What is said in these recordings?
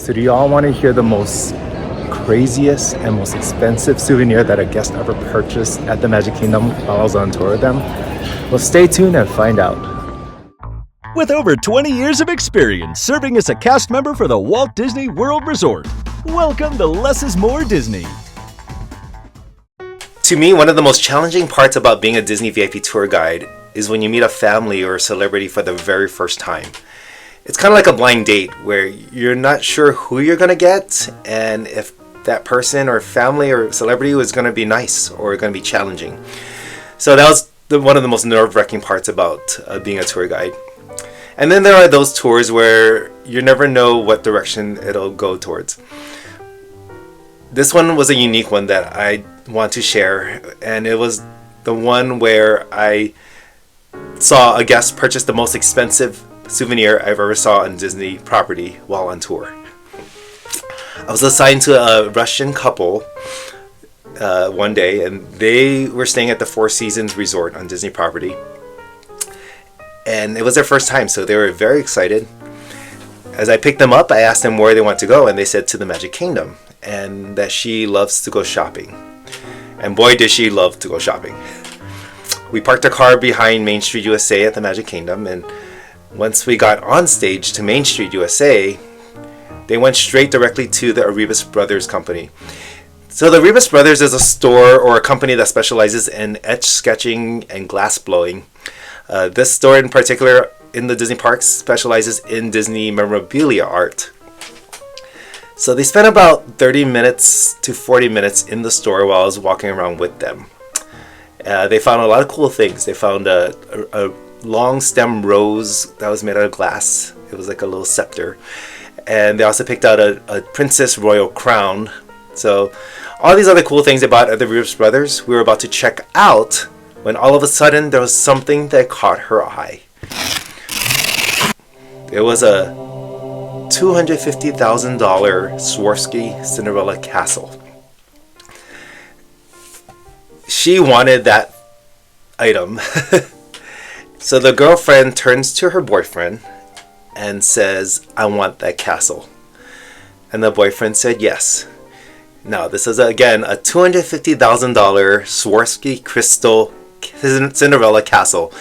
So do you all want to hear the most craziest and most expensive souvenir that a guest ever purchased at the Magic Kingdom while I was on tour with them? Well, stay tuned and find out. With over 20 years of experience serving as a cast member for the Walt Disney World Resort, welcome to Less is More Disney. To me, one of the most challenging parts about being a Disney VIP tour guide is when you meet a family or a celebrity for the very first time. It's kind of like a blind date where you're not sure who you're going to get and if that person or family or celebrity is going to be nice or going to be challenging. So that was one of the most nerve-wracking parts about being a tour guide. And then there are those tours where you never know what direction it'll go towards. This one was a unique one that I want to share, and it was the one where I saw a guest purchase the most expensive souvenir I've ever saw on Disney property while on tour. I was assigned to a Russian couple one day, and they were staying at the Four Seasons Resort on Disney property. And it was their first time, so they were very excited. As I picked them up, I asked them where they want to go, and they said to the Magic Kingdom, and that she loves to go shopping. And boy, did she love to go shopping. We parked our car behind Main Street USA at the Magic Kingdom, and once we got on stage to Main Street USA, they went straight directly to the Arribas Brothers company. So the Arribas Brothers is a store or a company that specializes in etch sketching and glass blowing. This store in particular in the Disney parks specializes in Disney memorabilia art. So they spent about 30 minutes to 40 minutes in the store while I was walking around with them. They found a lot of cool things. They found a long stem rose that was made out of glass. It was like a little scepter. And they also picked out a Princess Royal crown. So all these other cool things they bought at the Arribas Brothers, we were about to check out when all of a sudden there was something that caught her eye. It was a $250,000 Swarovski Cinderella castle. She wanted that item. So the girlfriend turns to her boyfriend and says, "I want that castle." And the boyfriend said yes. Now this is again a $250,000 Swarovski crystal Cinderella castle.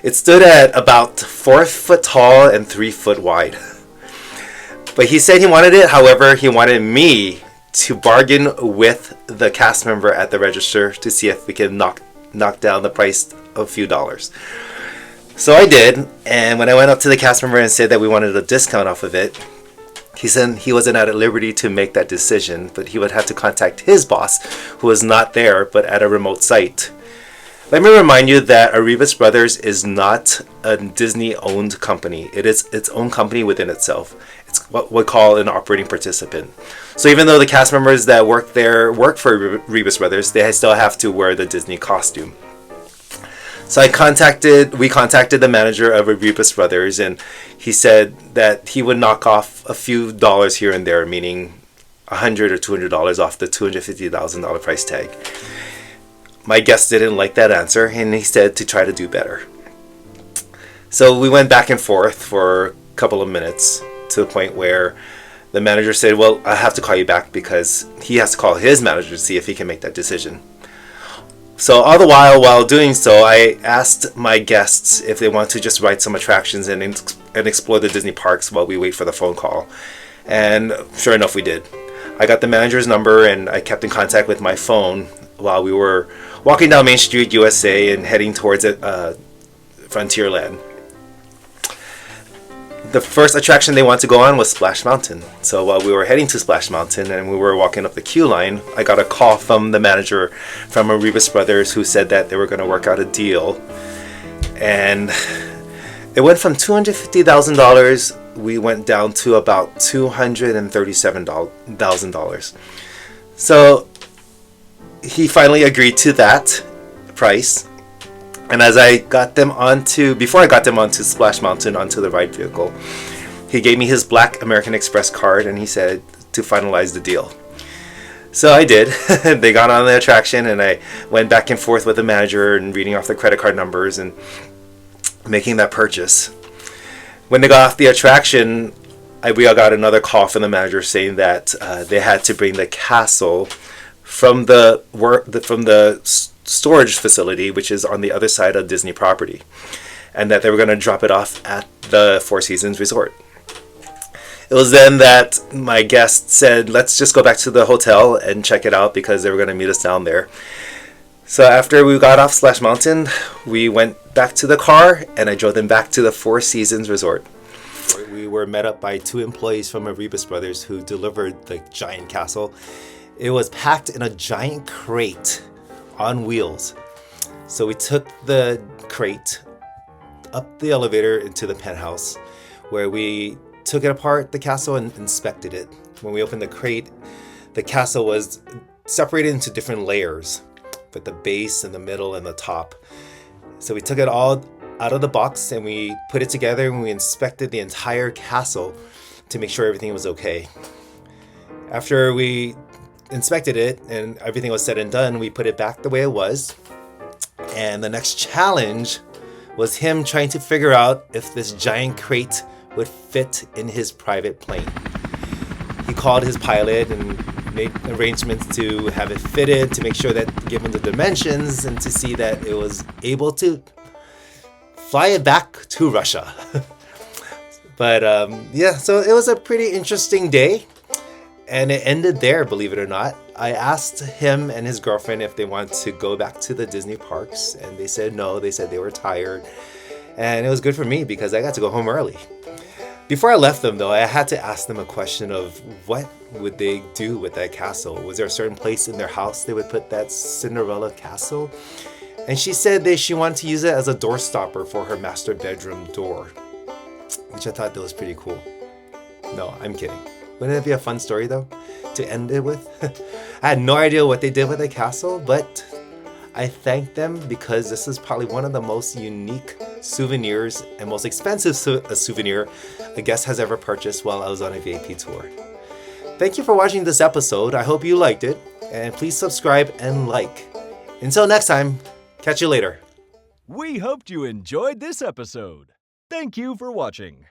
It stood at about 4 foot tall and 3 foot wide. But he said he wanted it. However, he wanted me to bargain with the cast member at the register to see if we can knock down the price of a few dollars. So I did, and when I went up to the cast member and said that we wanted a discount off of it, he said he wasn't at liberty to make that decision, but he would have to contact his boss, who was not there but at a remote site. Let me remind you that Arribas Brothers is not a Disney-owned company. It is its own company within itself. It's what we call an operating participant. So even though the cast members that work there work for Arribas Brothers, they still have to wear the Disney costume. So we contacted the manager of Arribas Brothers, and he said that he would knock off a few dollars here and there, meaning $100 or $200 off the $250,000 price tag. My guest didn't like that answer, and he said to try to do better. So we went back and forth for a couple of minutes to the point where the manager said, "Well, I have to call you back because he has to call his manager to see if he can make that decision." So all the while doing so, I asked my guests if they want to just ride some attractions and explore the Disney parks while we wait for the phone call. And sure enough, we did. I got the manager's number and I kept in contact with my phone while we were walking down Main Street USA and heading towards Frontierland. The first attraction they wanted to go on was Splash Mountain. So while we were heading to Splash Mountain and we were walking up the queue line, I got a call from the manager from Arribas Brothers who said that they were going to work out a deal. And it went from $250,000, we went down to about $237,000. So he finally agreed to that price. And as I got them before I got them onto Splash Mountain, onto the ride vehicle, he gave me his black American Express card and he said to finalize the deal. So I did. They got on the attraction and I went back and forth with the manager and reading off the credit card numbers and making that purchase. When they got off the attraction, we all got another call from the manager saying that they had to bring the castle from the storage facility, which is on the other side of Disney property, and that they were going to drop it off at the Four Seasons Resort. It was then that my guest said, let's just go back to the hotel and check it out because they were going to meet us down there. So after we got off Splash Mountain, we went back to the car and I drove them back to the Four Seasons Resort. We were met up by two employees from Arribas Brothers who delivered the giant castle. It was packed in a giant crate on wheels. So we took the crate up the elevator into the penthouse where we took it apart, the castle, and inspected it. When we opened the crate, the castle was separated into different layers, with the base and the middle and the top. So we took it all out of the box and we put it together and we inspected the entire castle to make sure everything was okay. After we inspected it and everything was said and done, we put it back the way it was. And the next challenge was him trying to figure out if this giant crate would fit in his private plane. He called his pilot and made arrangements to have it fitted, to make sure that, given the dimensions, and to see that it was able to fly it back to Russia. But so it was a pretty interesting day, and it ended there, believe it or not. I asked him and his girlfriend if they wanted to go back to the Disney parks, and they said no. They said they were tired, and it was good for me because I got to go home early. Before I left them, though, I had to ask them a question of what would they do with that castle? Was there a certain place in their house they would put that Cinderella castle? And she said that she wanted to use it as a door stopper for her master bedroom door, which I thought that was pretty cool. No, I'm kidding. Wouldn't it be a fun story, though, to end it with? I had no idea what they did with the castle, but I thank them because this is probably one of the most unique souvenirs and most expensive souvenir a guest has ever purchased while I was on a VIP tour. Thank you for watching this episode. I hope you liked it, and please subscribe and like. Until next time, catch you later. We hoped you enjoyed this episode. Thank you for watching.